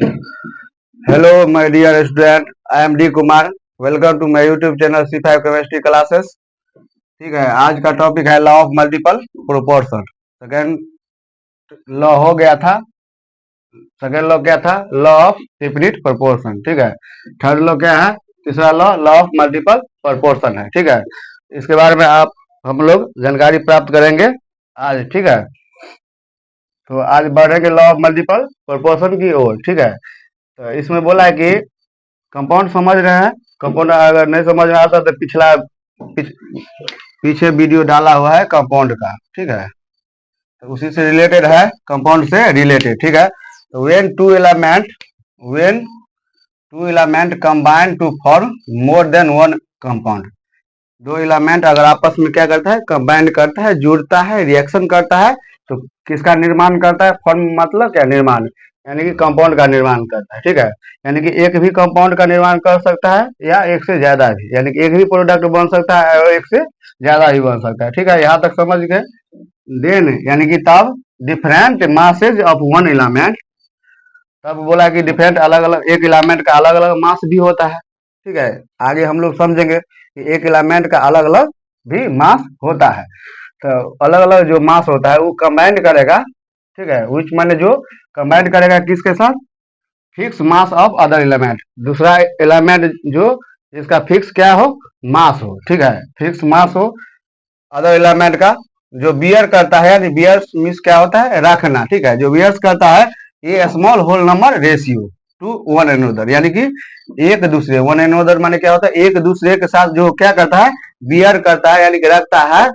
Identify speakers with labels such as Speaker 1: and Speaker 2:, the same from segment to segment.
Speaker 1: Hello my dear student, I am D Kumar. Welcome to my YouTube channel C5 chemistry classes. ठीक है, आज का topic है law of multiple proportion. Second law हो गया था। सेकेंड लॉ क्या था? Law of definite proportion. ठीक है, थर्ड लॉ क्या है? तीसरा law law of multiple proportion है। ठीक है, इसके बारे में आप हम लोग जानकारी प्राप्त करेंगे आज। ठीक है, तो आज बढ़ेंगे लॉ ऑफ मल्टीपल प्रोपोर्शन की ओर। ठीक है, तो इसमें बोला है कि कंपाउंड समझ रहे हैं। कंपाउंड अगर नहीं समझ में आता तो पीछ, पीछे वीडियो डाला हुआ है कंपाउंड का। ठीक है, तो उसी से रिलेटेड है, कंपाउंड से रिलेटेड। ठीक है, तो when two element combine to form more than one compound. दो एलिमेंट अगर आपस में क्या करता है? कंबाइन करता है, जुड़ता है, रिएक्शन करता है, तो किसका निर्माण करता है? फॉर्म मतलब क्या? निर्माण, यानी कि कंपाउंड का निर्माण करता है। ठीक है, यानी कि एक भी कंपाउंड का निर्माण कर सकता है या एक से ज्यादा भी, यानी कि एक भी प्रोडक्ट बन सकता है और एक से ज्यादा भी बन सकता है। ठीक है, यहाँ तक समझ गए। देन यानी कि तब different masses of one element, तब बोला कि डिफरेंट अलग अलग, एक एलिमेंट का अलग अलग मास भी होता है। ठीक है, आगे हम लोग समझेंगे कि एक एलिमेंट का अलग अलग भी मास होता है। तो अलग अलग जो मास होता है वो कंबाइंड करेगा। ठीक है, विच माने जो कंबाइंड करेगा किसके साथ? Fix mass of other element, दूसरा एलिमेंट जो जिसका फिक्स क्या हो? मास हो। ठीक है, फिक्स मास हो अदर एलिमेंट का, जो बियर करता है, यानी बियर मीन्स क्या होता है? रखना। ठीक है, जो बियर्स करता है ये small whole number ratio to one another, यानी कि एक दूसरे, वन एनोदर माने क्या होता है? एक दूसरे के साथ जो क्या करता है? बियर करता है, यानी कि रखता है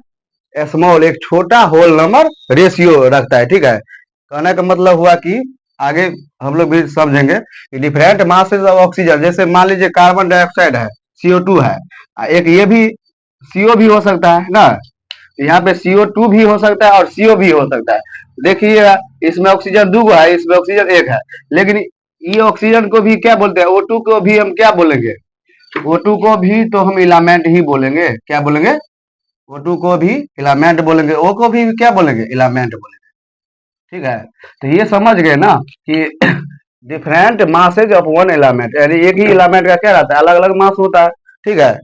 Speaker 1: स्मॉल, एक छोटा होल नंबर रेशियो रखता है। ठीक है, कहने का मतलब हुआ कि आगे हम लोग भी समझेंगे कि डिफरेंट मासेस ऑफ ऑक्सीजन, जैसे मान लीजिए कार्बन डाइऑक्साइड है, CO2 है, एक ये भी CO भी हो सकता है ना। यहाँ पे CO2 भी हो सकता है और CO भी हो सकता है। देखिए, इसमें ऑक्सीजन दो है, इसमें ऑक्सीजन एक है, लेकिन ये ऑक्सीजन को भी क्या बोलते हैं? O2 को भी हम क्या बोलेंगे? O2 को भी तो हम इलामेंट ही बोलेंगे। क्या बोलेंगे? O2 को भी इलामेंट बोलेंगे, O को भी क्या बोलेंगे? इलामेंट बोलेंगे। ठीक है, तो ये समझ गए ना कि different masses of one element, यानी एक ही एलिमेंट का क्या रहता है? अलग अलग मास होता है। ठीक है,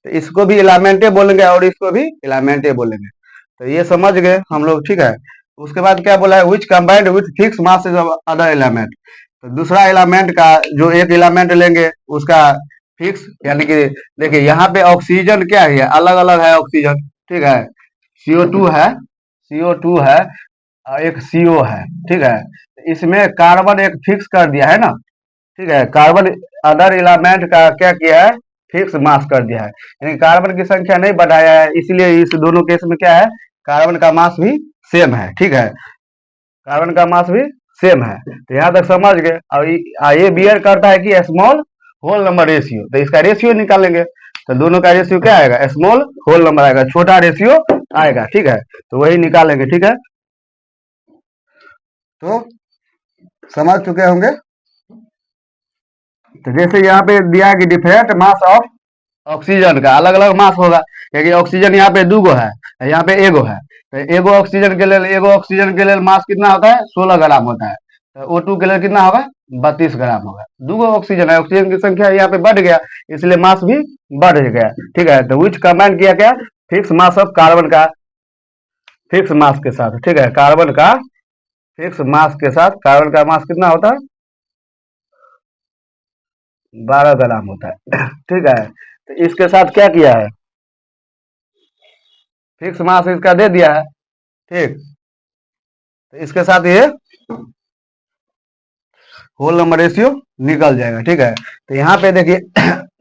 Speaker 1: तो इसको भी एलिमेंटे बोलेंगे और इसको भी एलिमेंटे बोलेंगे। तो ये समझ गए हम लोग। ठीक है, उसके बाद क्या बोला है? Which combined with fix masses of other element, तो दूसरा एलिमेंट का जो एक एलिमेंट लेंगे उसका फिक्स, यानी कि देखिए यहाँ पे ऑक्सीजन क्या है? अलग अलग है ऑक्सीजन। ठीक है, CO2 है, CO2 है और एक CO है। ठीक है, इसमें कार्बन एक फिक्स कर दिया है ना। ठीक है, कार्बन अदर एलिमेंट का क्या किया है? फिक्स मास कर दिया है, यानी कार्बन की संख्या नहीं बढ़ाया है, इसलिए इस दोनों केस में क्या है? कार्बन का मास भी सेम है। ठीक है, कार्बन का मास भी सेम है। तो यहाँ तक समझ गए। और ये बियर करता है कि स्मॉल होल नंबर रेशियो, तो इसका रेशियो निकालेंगे। तो दोनों का रेशियो क्या आएगा? स्मॉल होल नंबर आएगा, छोटा रेशियो आएगा। ठीक है, तो वही निकालेंगे। ठीक है, तो समझ चुके होंगे। तो जैसे यहाँ पे दिया है कि डिफरेंट मास ऑफ ऑक्सीजन का अलग अलग मास होगा, क्योंकि ऑक्सीजन यहाँ पे दूगो है, यहाँ पे एगो है। तो एगो ऑक्सीजन के लिए मास कितना होता है? 16 ग्राम होता है। तो O2 के लिए कितना होगा? 32 ग्राम होगा। दूगो ऑक्सीजन है, ऑक्सीजन की संख्या यहाँ पे बढ़ गया, इसलिए मास भी बढ़ गया। ठीक है, तो विच कंबाइन किया क्या? फिक्स मास ऑफ कार्बन का फिक्स मास के साथ। ठीक है, कार्बन का फिक्स मास के साथ, कार्बन का मास कितना होता है? 12 ग्राम होता है। ठीक है, तो इसके साथ क्या किया है? फिक्स मास इसका दे दिया है। ठीक, तो इसके साथ ये होल नंबर रेशियो निकल जाएगा। ठीक है, तो यहाँ पे देखिए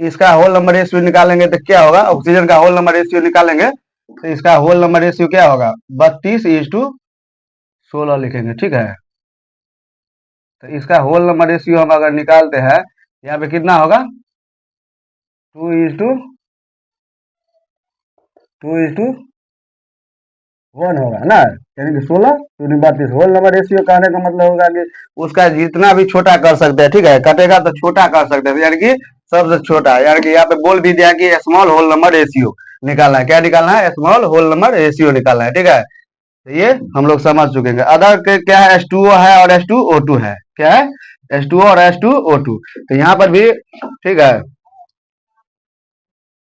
Speaker 1: इसका होल नंबर रेशियो निकालेंगे तो क्या होगा? ऑक्सीजन का होल नंबर रेशियो निकालेंगे तो इसका होल नंबर रेशियो क्या होगा? 32:16 लिखेंगे। ठीक है, तो इसका होल नंबर रेशियो हम अगर निकालते हैं, यहाँ पे कितना होगा? 2:1 होगा ना, यानी कि 16:32 होल नंबर रेशियो कहने का मतलब होगा कि उसका जितना भी छोटा कर सकते हैं। ठीक है, कटेगा तो छोटा कर सकते हैं, यानी कि सबसे छोटा, यानी कि यहाँ पे बोल भी दिया कि स्मॉल होल नंबर रेशियो निकालना है। क्या निकालना है? स्मॉल होल नंबर रेशियो निकालना है। ठीक है, तो ये हम लोग समझ चुके हैं। अदर के क्या है? H2O है और H2O2 है। क्या है? H2O और H2O2। तो यहाँ पर भी ठीक है,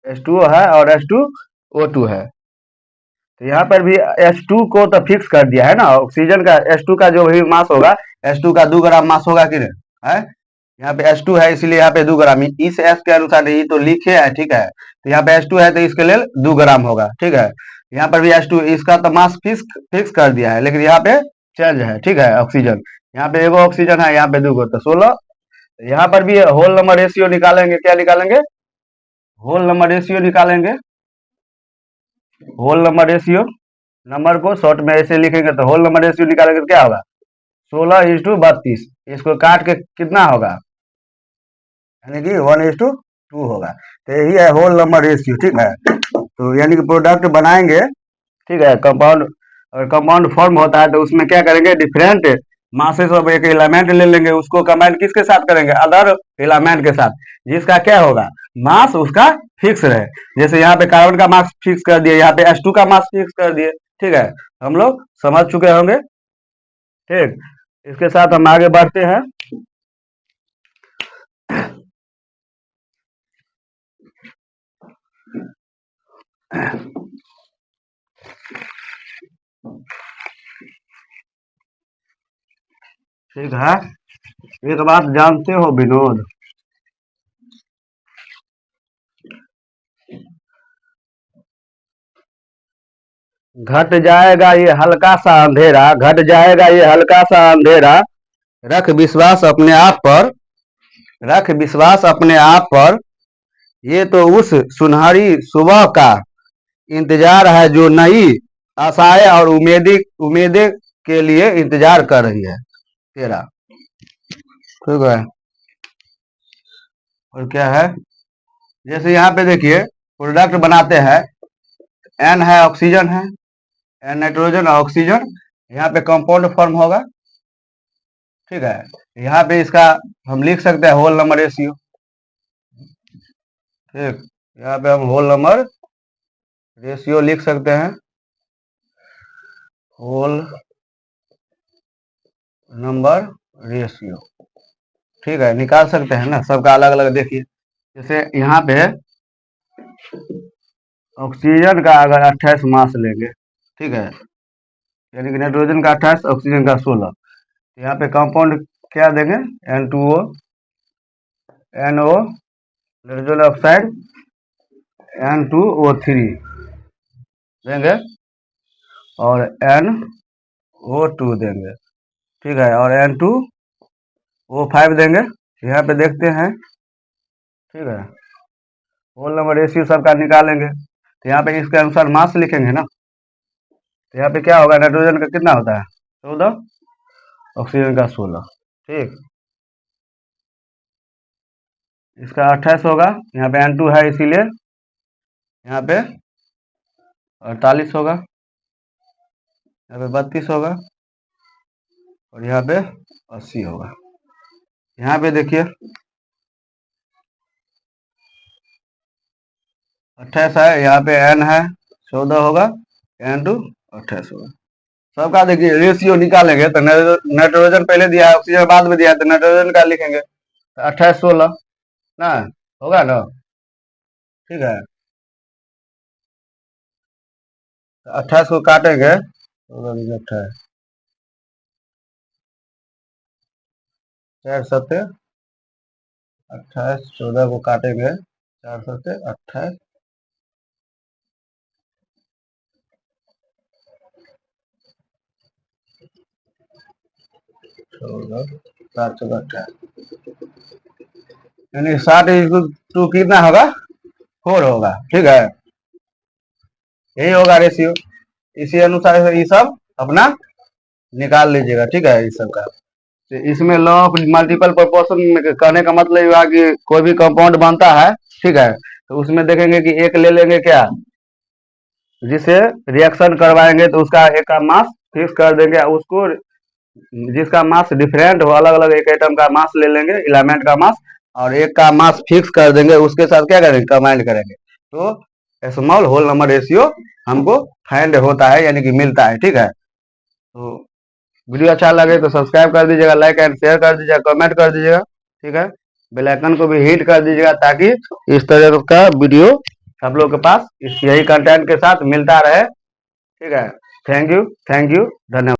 Speaker 1: H2O है और H2O2 है। तो यहाँ पर भी H2 को तो फिक्स कर दिया है ना, ऑक्सीजन का H2 का जो भी मास होगा, H2 का 2 ग्राम मास होगा कि नहीं है। यहाँ पे H2 है इसलिए यहाँ पे 2 ग्राम, इस S के अनुसार ये तो लिखे है, ठीक है। तो यहाँ पे H2 है तो इसके लिए 2 ग्राम होगा, ठीक है। यहाँ पर भी H2, इसका तो मास फिक्स फिक्स कर दिया है, लेकिन यहाँ पे चेंज है, ठीक है। ऑक्सीजन यहाँ पे एगो ऑक्सीजन है, यहाँ पे 2 तो 16। यहाँ पर भी होल नंबर रेशियो निकालेंगे, क्या निकालेंगे, होल नंबर रेशियो निकालेंगे। होल नंबर रेशियो, नंबर को शॉर्ट में ऐसे लिखेंगे तो होल नंबर रेशियो निकालेंगे तो क्या होगा, 16:32। इसको काट के कितना होगा, यानी कि 1:2 होगा। तो यही है होल नंबर रेशियो, ठीक है। तो यानी कि प्रोडक्ट बनाएंगे, ठीक है, कंपाउंड, और कंपाउंड फॉर्म होता है तो उसमें क्या करेंगे, डिफरेंट मासेस ऑफ एक एलिमेंट ले लेंगे, उसको कंबाइन किसके साथ करेंगे, अदर एलिमेंट के साथ, जिसका क्या होगा, मास उसका फिक्स रहे। जैसे यहाँ पे कार्बन का मास फिक्स कर दिए, यहाँ पे H2 का मास फिक्स कर दिए, ठीक है। हम लोग समझ चुके होंगे, ठीक। इसके साथ हम आगे बढ़ते हैं। ठीक है, एक बात जानते हो विनोद, घट जाएगा ये हल्का सा अंधेरा, घट जाएगा ये हल्का सा अंधेरा, रख विश्वास अपने आप पर, रख विश्वास अपने आप पर, ये तो उस सुनहरी सुबह का इंतजार है जो नई आशाएं और उम्मीदें के लिए इंतजार कर रही है तेरा, ठीक है। और क्या है, जैसे यहाँ पे देखिए प्रोडक्ट बनाते हैं, N है ऑक्सीजन है, N नाइट्रोजन ऑक्सीजन, यहाँ पे कंपाउंड फॉर्म होगा, ठीक है। यहाँ पे इसका हम लिख सकते हैं होल नंबर रेशियो, ठीक। यहाँ पे हम होल नंबर रेशियो लिख सकते हैं, होल नंबर रेशियो, ठीक है, निकाल सकते हैं ना, सबका अलग अलग। देखिए जैसे यहाँ पे ऑक्सीजन का अगर 28 मास लेंगे, ठीक है, यानी कि नाइट्रोजन का 28, ऑक्सीजन का 16, यहाँ पे कंपाउंड क्या देंगे, N2O, NO, nitrogen oxide, N2O3 देंगे और NO2 देंगे, ठीक है, और N2O5 देंगे। यहाँ पे देखते हैं, ठीक है, होल नंबर रेशियो सबका निकालेंगे तो यहाँ पे इसके अनुसार मास लिखेंगे ना। तो यहाँ पे क्या होगा, नाइट्रोजन का कितना होता है 14, ऑक्सीजन का 16, ठीक। इसका 28 होगा, यहाँ पे N2 है इसीलिए यहाँ पे 48 होगा, यहाँ पे 32 होगा और यहाँ पे 80 होगा। यहाँ पे देखिए 28 है, यहाँ पे N है 14 होगा, N2 28 होगा। सबका देखिए रेशियो निकालेंगे तो नाइट्रोजन पहले दिया है, ऑक्सीजन बाद में दिया है, तो नाइट्रोजन का लिखेंगे तो 28 16 ना होगा ना, ठीक है। तो 28 को काटेंगे, 28 4 सत्ते 28, 14 को काटेंगे 4 सत्ते 28, 14 7 14 28, यानी 60:2 कितना होगा, 4 होगा, ठीक है। यही होगा रेशियो, इसी अनुसार ये सब अपना निकाल लीजिएगा, ठीक है। इस सब का तो इसमें लॉ ऑफ मल्टीपल प्रोपोर्शन कहने का मतलब हुआ कि कोई भी कंपाउंड बनता है, ठीक है, तो उसमें देखेंगे कि एक ले लेंगे क्या, जिसे रिएक्शन करवाएंगे तो उसका एक का मास फिक्स कर देंगे, उसको जिसका मास डिफरेंट हो, अलग अलग एक एटम का मास ले लेंगे, एलिमेंट का मास, और एक का मास फिक्स कर देंगे, उसके साथ क्या करेंगे, कंबाइन करेंगे, तो स्मॉल होल नंबर रेशियो हमको फाइंड होता है, यानी कि मिलता है, ठीक है। तो वीडियो अच्छा लगे तो सब्सक्राइब कर दीजिएगा, लाइक एंड शेयर कर दीजिएगा, कमेंट कर दीजिएगा, ठीक है। बेल आइकन को भी हिट कर दीजिएगा ताकि इस तरह का वीडियो आप लोग के पास यही कंटेंट के साथ मिलता रहे, ठीक है। थैंक यू, धन्यवाद।